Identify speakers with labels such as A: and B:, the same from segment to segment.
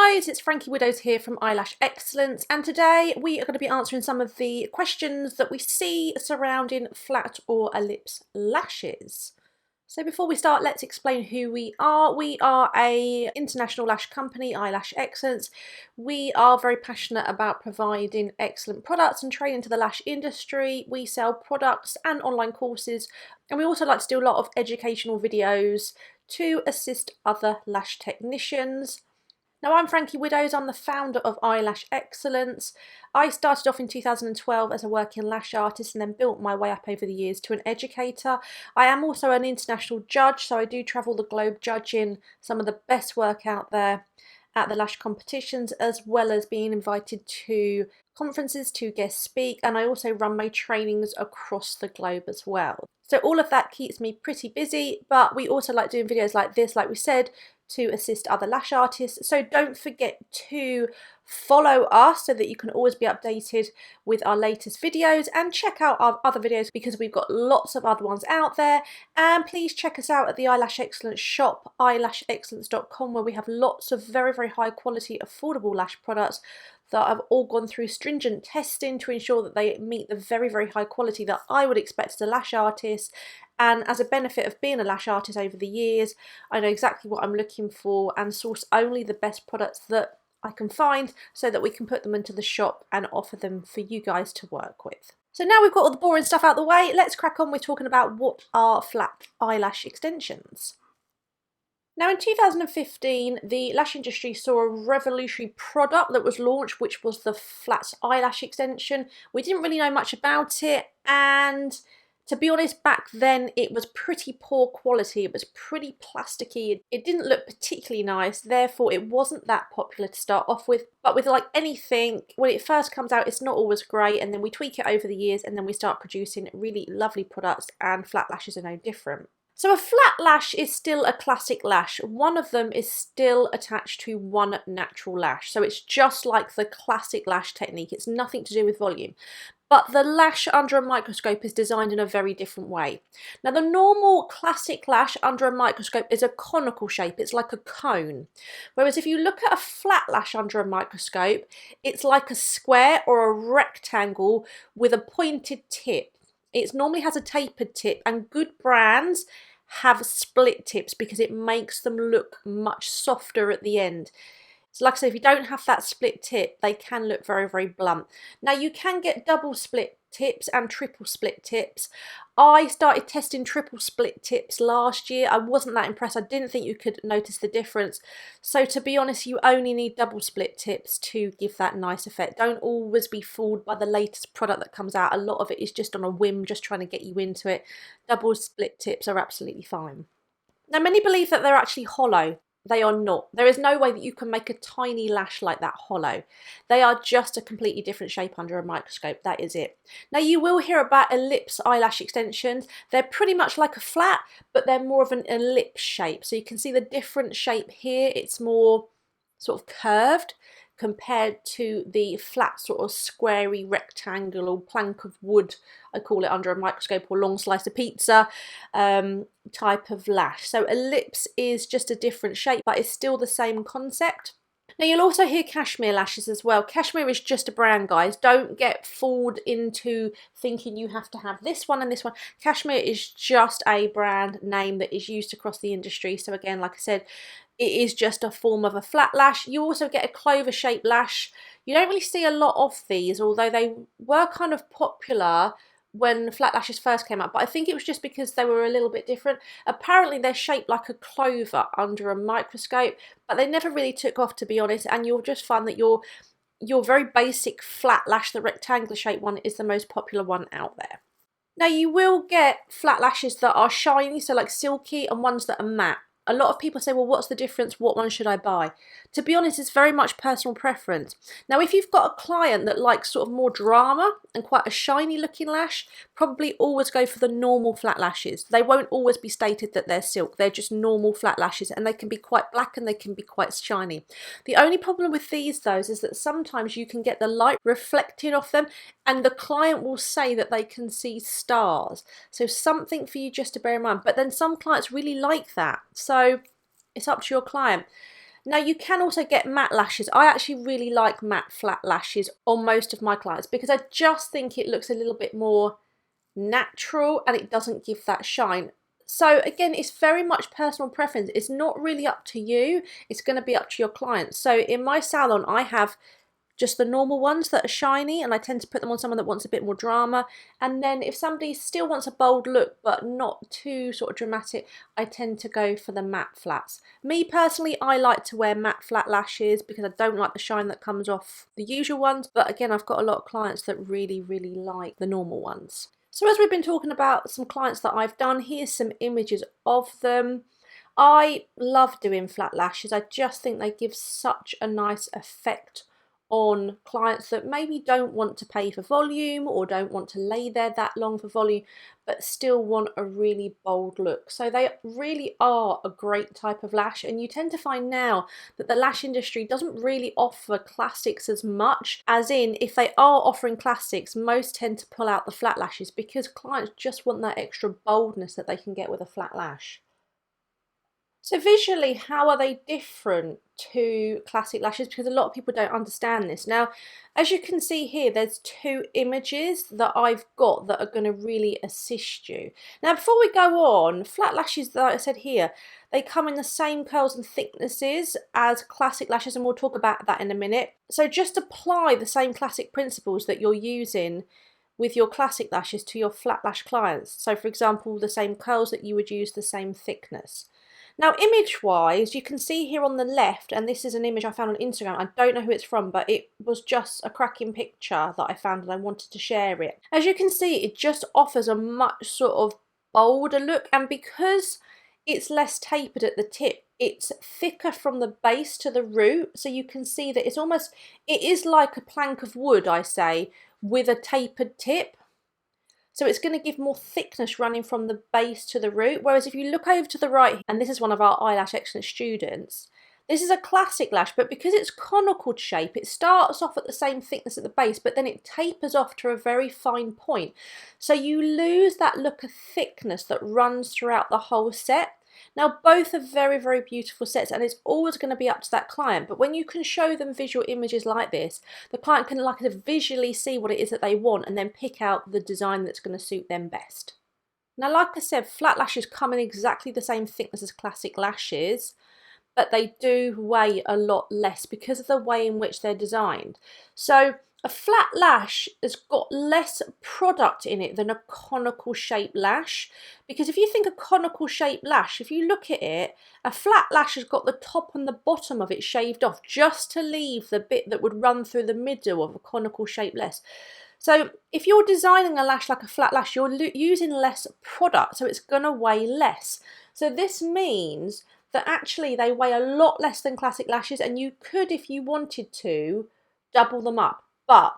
A: guys, it's Frankie Widdows here from Eyelash Excellence, and today we are going to be answering some of the questions that we see surrounding flat or ellipse lashes. So before we start, let's explain who we are. We are an international lash company, Eyelash Excellence. We are very passionate about providing excellent products and training to the lash industry. We sell products and online courses, and we also like to do a lot of educational videos to assist other lash technicians. Now, I'm Frankie Widdows, I'm the founder of Eyelash Excellence. I started off in 2012 as a working lash artist and then built my way up over the years to an educator. I am also an international judge, so I do travel the globe judging some of the best work out there at the lash competitions, as well as being invited to conferences to guest speak, and I also run my trainings across the globe as well. So all of that keeps me pretty busy, but we also like doing videos like this, like we said, to assist other lash artists. So don't forget to follow us so that you can always be updated with our latest videos, and check out our other videos because we've got lots of other ones out there. And please check us out at the Eyelash Excellence shop, eyelashexcellence.com, where we have lots of very, very high quality affordable lash products that have all gone through stringent testing to ensure that they meet the very, very high quality that I would expect as a lash artist. And as a benefit of being a lash artist over the years, I know exactly what I'm looking for and source only the best products that I can find so that we can put them into the shop and offer them for you guys to work with. So now we've got all the boring stuff out of the way, let's crack on with talking about what are flat eyelash extensions. Now in 2015, the lash industry saw a revolutionary product that was launched, which was the flat eyelash extension. We didn't really know much about it, and to be honest, back then it was pretty poor quality. It was pretty plasticky. It didn't look particularly nice, therefore it wasn't that popular to start off with. But with like anything, when it first comes out, it's not always great, and then we tweak it over the years, and then we start producing really lovely products, and flat lashes are no different. So a flat lash is still a classic lash. One of them is still attached to one natural lash. So it's just like the classic lash technique. It's nothing to do with volume. But the lash under a microscope is designed in a very different way. Now the normal classic lash under a microscope is a conical shape. It's like a cone. Whereas if you look at a flat lash under a microscope, it's like a square or a rectangle with a pointed tip. It normally has a tapered tip, and good brands have split tips because it makes them look much softer at the end. So like I say, if you don't have that split tip, they can look very, very blunt. Now you can get double split tips and triple split tips. I started testing triple split tips last year. I wasn't that impressed. I didn't think you could notice the difference. So to be honest, you only need double split tips to give that nice effect. Don't always be fooled by the latest product that comes out. A lot of it is just on a whim, just trying to get you into it. Double split tips are absolutely fine. Now many believe that they're actually hollow. They are not. There is no way that you can make a tiny lash like that hollow. They are just a completely different shape under a microscope. That is it. Now you will hear about ellipse eyelash extensions. They're pretty much like a flat, but they're more of an ellipse shape. So you can see the different shape here. It's more sort of curved compared to the flat sort of squarey rectangle or plank of wood, I call it under a microscope, or long slice of pizza type of lash. So ellipse is just a different shape, but it's still the same concept. Now you'll also hear Cashmere Lashes as well. Cashmere is just a brand, guys. Don't get fooled into thinking you have to have this one and this one. Cashmere is just a brand name that is used across the industry. So again, like I said, it is just a form of a flat lash. You also get a clover shaped lash. You don't really see a lot of these, although they were kind of popular when flat lashes first came out, but I think it was just because they were a little bit different. Apparently they're shaped like a clover under a microscope, but they never really took off, to be honest, and you'll just find that your very basic flat lash, the rectangular shaped one, is the most popular one out there. Now you will get flat lashes that are shiny, so like silky, and ones that are matte. A lot of people say, well, what's the difference? What one should I buy? To be honest, it's very much personal preference. Now, if you've got a client that likes sort of more drama and quite a shiny looking lash, probably always go for the normal flat lashes. They won't always be stated that they're silk. They're just normal flat lashes, and they can be quite black and they can be quite shiny. The only problem with these, though, is that sometimes you can get the light reflecting off them, and the client will say that they can see stars. So something for you just to bear in mind. But then some clients really like that. So it's up to your client. Now you can also get matte lashes. I actually really like matte flat lashes on most of my clients because I just think it looks a little bit more natural and it doesn't give that shine. So again, it's very much personal preference. It's not really up to you. It's going to be up to your client. So in my salon, I have just the normal ones that are shiny, and I tend to put them on someone that wants a bit more drama. And then if somebody still wants a bold look but not too sort of dramatic, I tend to go for the matte flats. Me personally, I like to wear matte flat lashes because I don't like the shine that comes off the usual ones. But again, I've got a lot of clients that really like the normal ones. So as we've been talking about some clients that I've done, here's some images of them. I love doing flat lashes. I just think they give such a nice effect on clients that maybe don't want to pay for volume or don't want to lay there that long for volume, but still want a really bold look. So they really are a great type of lash, and you tend to find now that the lash industry doesn't really offer classics as much, as in if they are offering classics, most tend to pull out the flat lashes because clients just want that extra boldness that they can get with a flat lash. So visually, how are they different to classic lashes? Because a lot of people don't understand this. Now, as you can see here, there's two images that I've got that are going to really assist you. Now, before we go on, flat lashes, like I said here, they come in the same curls and thicknesses as classic lashes, and we'll talk about that in a minute. So just apply the same classic principles that you're using with your classic lashes to your flat lash clients. So for example, the same curls that you would use, the same thickness. Now, image-wise, you can see here on the left, and this is an image I found on Instagram. I don't know who it's from, but it was just a cracking picture that I found and I wanted to share it. As you can see, it just offers a much sort of bolder look, and because it's less tapered at the tip, it's thicker from the base to the root, so you can see that it's almost, it is like a plank of wood, I say, with a tapered tip. So it's going to give more thickness running from the base to the root. Whereas if you look over to the right, and this is one of our Eyelash Excellence students, this is a classic lash, but because it's conical shape, it starts off at the same thickness at the base, but then it tapers off to a very fine point. So you lose that look of thickness that runs throughout the whole set. Now, both are very beautiful sets, and it's always going to be up to that client. But when you can show them visual images like this, the client can like to visually see what it is that they want and then pick out the design that's going to suit them best. Now, like I said, flat lashes come in exactly the same thickness as classic lashes, but they do weigh a lot less because of the way in which they're designed. So a flat lash has got less product in it than a conical shaped lash, because if you think a conical shaped lash, if you look at it, a flat lash has got the top and the bottom of it shaved off just to leave the bit that would run through the middle of a conical shaped lash. So if you're designing a lash like a flat lash, you're using less product, so it's going to weigh less. So this means that actually they weigh a lot less than classic lashes, and you could, if you wanted to, double them up. But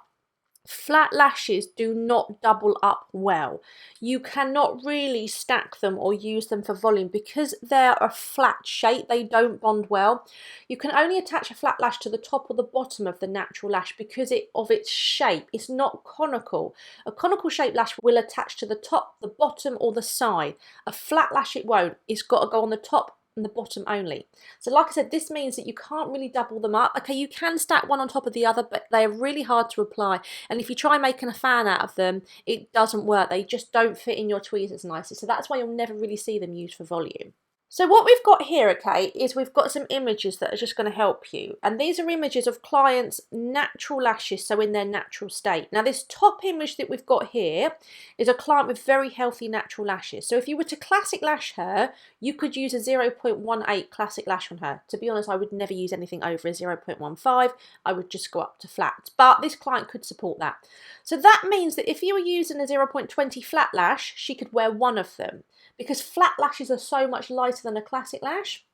A: flat lashes do not double up well. You cannot really stack them or use them for volume because they're a flat shape. They don't bond well. You can only attach a flat lash to the top or the bottom of the natural lash because of its shape. It's not conical. A conical shaped lash will attach to the top, the bottom, or the side. A flat lash, it won't. It's got to go on the top and the bottom only. So like I said, this means that you can't really double them up. Okay, you can stack one on top of the other, but they're really hard to apply, and if you try making a fan out of them, it doesn't work. They just don't fit in your tweezers nicely, so that's why you'll never really see them used for volume. So what we've got here, okay, is we've got some images that are just going to help you. And these are images of clients' natural lashes, so in their natural state. Now this top image that we've got here is a client with very healthy natural lashes. So if you were to classic lash her, you could use a 0.18 classic lash on her. To be honest, I would never use anything over a 0.15. I would just go up to flat. But this client could support that. So that means that if you were using a 0.20 flat lash, she could wear one of them, because flat lashes are so much lighter than a classic lash.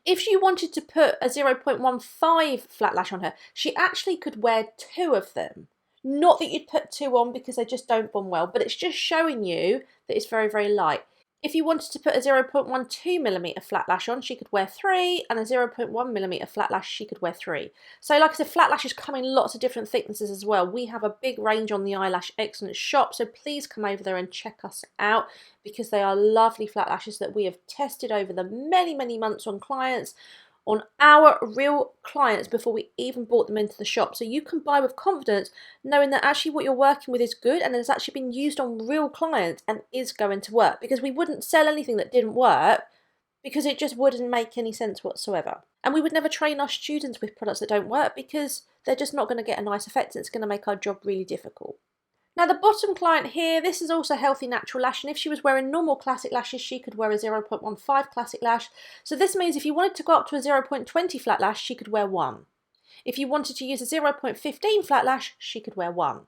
A: If you wanted to put a 0.15 flat lash on her, she actually could wear two of them. Not that you'd put two on because they just don't bond well, but it's just showing you that it's very light. If you wanted to put a 0.12mm flat lash on, she could wear three, and a 0.1mm flat lash, she could wear three. So like I said, flat lashes come in lots of different thicknesses as well. We have a big range on the Eyelash Excellence shop, so please come over there and check us out, because they are lovely flat lashes that we have tested over the many months on clients. on our real clients before we even brought them into the shop. So you can buy with confidence knowing that actually what you're working with is good and has actually been used on real clients and is going to work, because we wouldn't sell anything that didn't work, because it just wouldn't make any sense whatsoever. And we would never train our students with products that don't work, because they're just not going to get a nice effect and it's going to make our job really difficult. Now the bottom client here, this is also healthy natural lash, and if she was wearing normal classic lashes, she could wear a 0.15 classic lash. So this means if you wanted to go up to a 0.20 flat lash, she could wear one. If you wanted to use a 0.15 flat lash, she could wear one.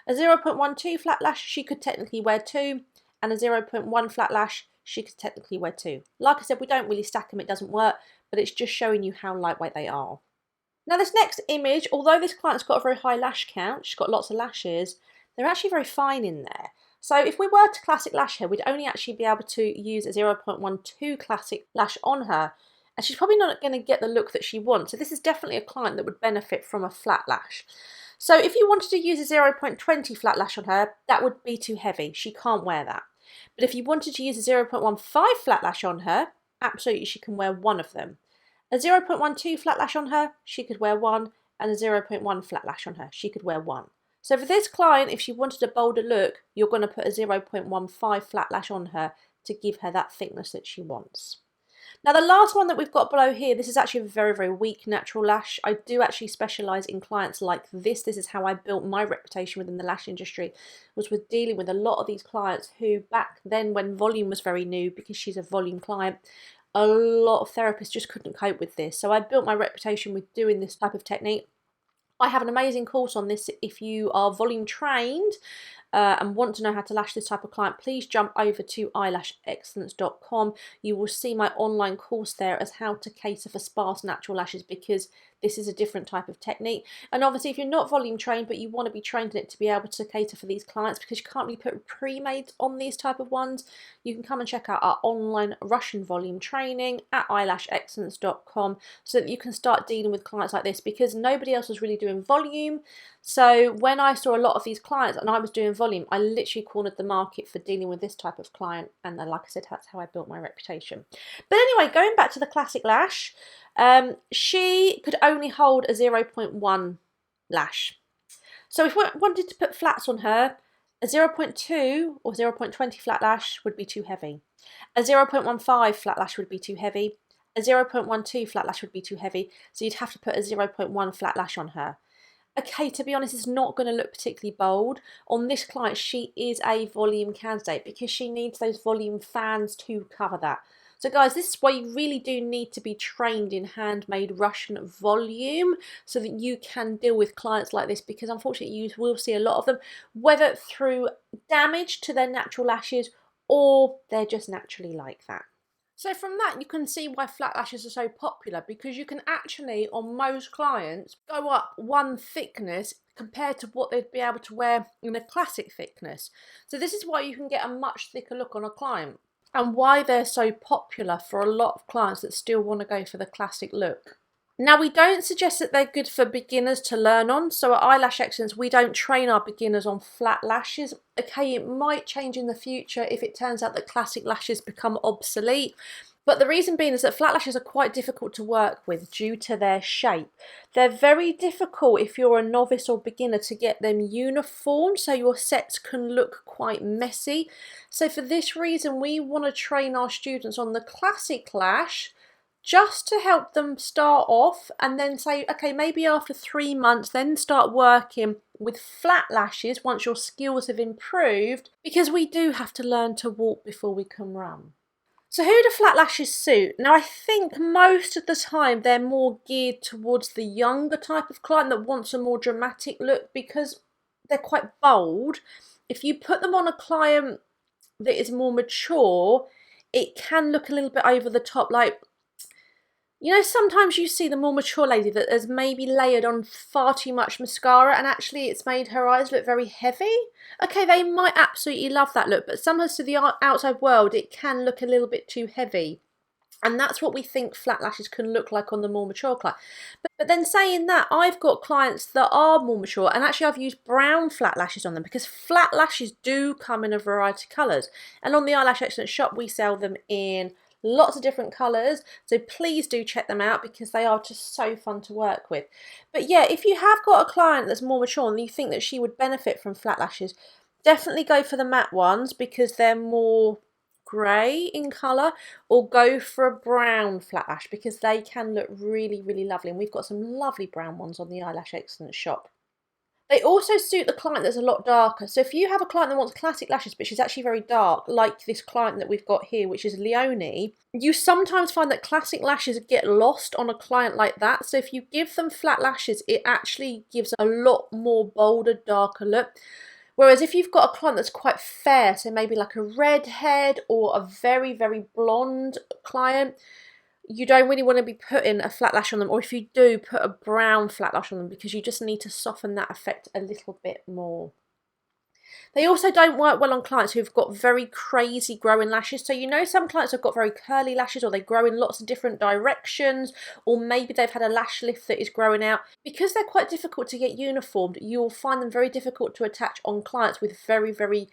A: A 0.12 flat lash, she could technically wear two, and a 0.1 flat lash, she could technically wear two. Like I said, we don't really stack them, it doesn't work, but it's just showing you how lightweight they are. Now this next image, although this client's got a very high lash count, she's got lots of lashes, they're actually very fine in there. So if we were to classic lash her, we'd only actually be able to use a 0.12 classic lash on her, and she's probably not going to get the look that she wants. So this is definitely a client that would benefit from a flat lash. So if you wanted to use a 0.20 flat lash on her, that would be too heavy. She can't wear that. But if you wanted to use a 0.15 flat lash on her, absolutely she can wear one of them. A 0.12 flat lash on her, she could wear one, and a 0.1 flat lash on her, she could wear one. So for this client, if she wanted a bolder look, you're going to put a 0.15 flat lash on her to give her that thickness that she wants. Now the last one that we've got below here, this is actually a very, very weak natural lash. I do actually specialise in clients like this. This is how I built my reputation within the lash industry, was with dealing with a lot of these clients who back then, when volume was very new, because she's a volume client, a lot of therapists just couldn't cope with this. So I built my reputation with doing this type of technique. I have an amazing course on this. If you are volume trained and want to know how to lash this type of client, please jump over to 𝐼LashExcellence.com. You will see my online course there as how to cater for sparse natural lashes, because this is a different type of technique. And obviously if you're not volume trained but you want to be trained in it to be able to cater for these clients, because you can't really put pre-mades on these type of ones, you can come and check out our online Russian volume training at 𝐼LashExcellence.com so that you can start dealing with clients like this, because nobody else was really doing volume. So when I saw a lot of these clients and I was doing volume, I literally cornered the market for dealing with this type of client, and then, like I said, that's how I built my reputation. But anyway, going back to the classic lash, she could only hold a 0.1 lash. So if we wanted to put flats on her, a 0.2 or 0.20 flat lash would be too heavy. A 0.15 flat lash would be too heavy. A 0.12 flat lash would be too heavy. So you'd have to put a 0.1 flat lash on her. Okay, to be honest, it's not going to look particularly bold. On this client, she is a volume candidate because she needs those volume fans to cover that. So guys, this is why you really do need to be trained in handmade Russian volume so that you can deal with clients like this, because unfortunately you will see a lot of them, whether through damage to their natural lashes or they're just naturally like that. So from that you can see why flat lashes are so popular, because you can actually, on most clients, go up one thickness compared to what they'd be able to wear in a classic thickness. So this is why you can get a much thicker look on a client, and why they're so popular for a lot of clients that still want to go for the classic look. Now, we don't suggest that they're good for beginners to learn on. So at 𝐼Lash Excellence, we don't train our beginners on flat lashes. Okay, it might change in the future if it turns out that classic lashes become obsolete. But the reason being is that flat lashes are quite difficult to work with due to their shape. They're very difficult if you're a novice or beginner to get them uniform, so your sets can look quite messy. So for this reason, we want to train our students on the classic lash, just to help them start off, and then say, okay, maybe after 3 months, then start working with flat lashes once your skills have improved, because we do have to learn to walk before we can run. So who do flat lashes suit? Now, I think most of the time they're more geared towards the younger type of client that wants a more dramatic look, because they're quite bold. If you put them on a client that is more mature, it can look a little bit over the top. Like, you know, sometimes you see the more mature lady that has maybe layered on far too much mascara and actually it's made her eyes look very heavy. Okay, they might absolutely love that look, but sometimes to the outside world it can look a little bit too heavy. And that's what we think flat lashes can look like on the more mature client. But then saying that, I've got clients that are more mature, and actually I've used brown flat lashes on them, because flat lashes do come in a variety of colours. And on the 𝐼Lash Excellence shop we sell them in lots of different colours, so please do check them out because they are just so fun to work with. But yeah, if you have got a client that's more mature and you think that she would benefit from flat lashes, definitely go for the matte ones because they're more grey in colour, or go for a brown flat lash because they can look really, really lovely, and we've got some lovely brown ones on the Eyelash Excellence shop. They also suit the client that's a lot darker. So if you have a client that wants classic lashes, but she's actually very dark, like this client that we've got here, which is 𝐿𝐿𝐿𝐿𝐿, you sometimes find that classic lashes get lost on a client like that. So if you give them flat lashes, it actually gives a lot more bolder, darker look. Whereas if you've got a client that's quite fair, so maybe like a redhead or a very, very blonde client, you don't really want to be putting a flat lash on them, or if you do, put a brown flat lash on them because you just need to soften that effect a little bit more. They also don't work well on clients who've got very crazy growing lashes. So you know some clients have got very curly lashes, or they grow in lots of different directions, or maybe they've had a lash lift that is growing out. Because they're quite difficult to get uniformed, you'll find them very difficult to attach on clients with very, very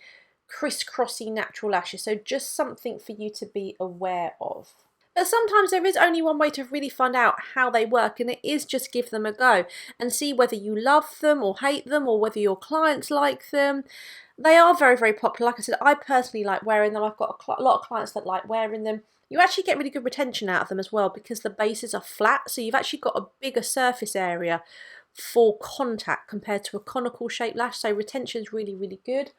A: crisscrossy natural lashes. So just something for you to be aware of. But sometimes there is only one way to really find out how they work, and it is just give them a go and see whether you love them or hate them, or whether your clients like them. They are very, very popular. Like I said, I personally like wearing them. I've got a lot of clients that like wearing them. You actually get really good retention out of them as well because the bases are flat, so you've actually got a bigger surface area for contact compared to a conical shaped lash, so retention is really, really good.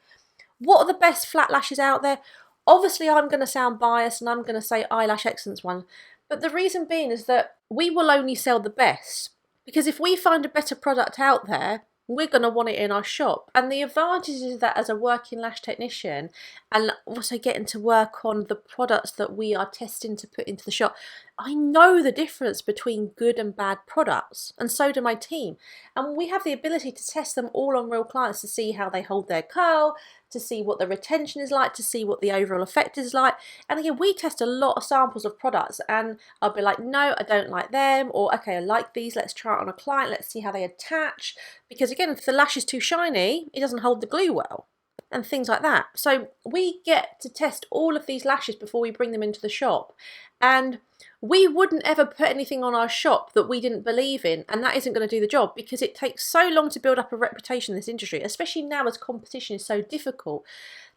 A: What are the best flat lashes out there? Obviously, I'm going to sound biased and I'm going to say Eyelash Excellence one, but the reason being is that we will only sell the best, because if we find a better product out there, we're going to want it in our shop. And the advantage is that as a working lash technician, and also getting to work on the products that we are testing to put into the shop, I know the difference between good and bad products, and so do my team. And we have the ability to test them all on real clients to see how they hold their curl, to see what the retention is like, to see what the overall effect is like. And again, we test a lot of samples of products, and I'll be like, no, I don't like them, or okay, I like these, let's try it on a client, let's see how they attach. Because again, if the lash is too shiny, it doesn't hold the glue well, and things like that. So we get to test all of these lashes before we bring them into the shop. And we wouldn't ever put anything on our shop that we didn't believe in, and that isn't going to do the job, because it takes so long to build up a reputation in this industry, especially now as competition is so difficult.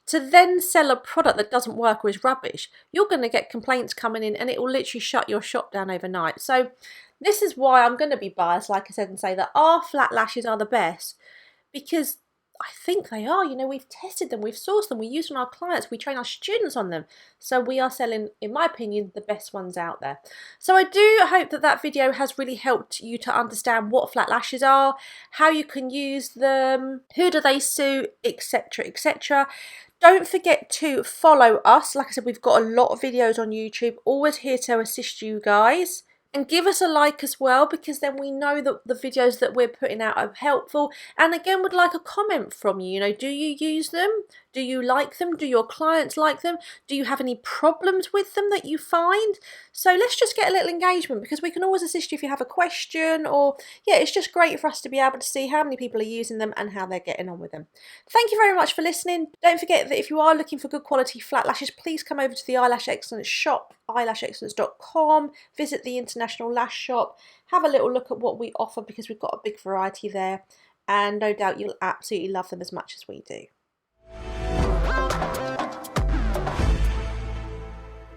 A: To then sell a product that doesn't work or is rubbish, you're going to get complaints coming in, and it will literally shut your shop down overnight. So this is why I'm going to be biased, like I said, and say that our flat lashes are the best, because I think they are. You know, we've tested them, we've sourced them, we use them on our clients, we train our students on them. So we are selling, in my opinion, the best ones out there. So I do hope that that video has really helped you to understand what flat lashes are, how you can use them, who do they suit, etc, etc. Don't forget to follow us. Like I said, we've got a lot of videos on YouTube, always here to assist you guys. And give us a like as well, because then we know that the videos that we're putting out are helpful. And again, would like a comment from you. You know, do you use them? Do you like them? Do your clients like them? Do you have any problems with them that you find? So let's just get a little engagement, because we can always assist you if you have a question, or yeah, it's just great for us to be able to see how many people are using them and how they're getting on with them. Thank you very much for listening. Don't forget that if you are looking for good quality flat lashes, please come over to the Eyelash Excellence shop, 𝐼lashexcellence.com, visit the International Lash Shop, have a little look at what we offer, because we've got a big variety there, and no doubt you'll absolutely love them as much as we do.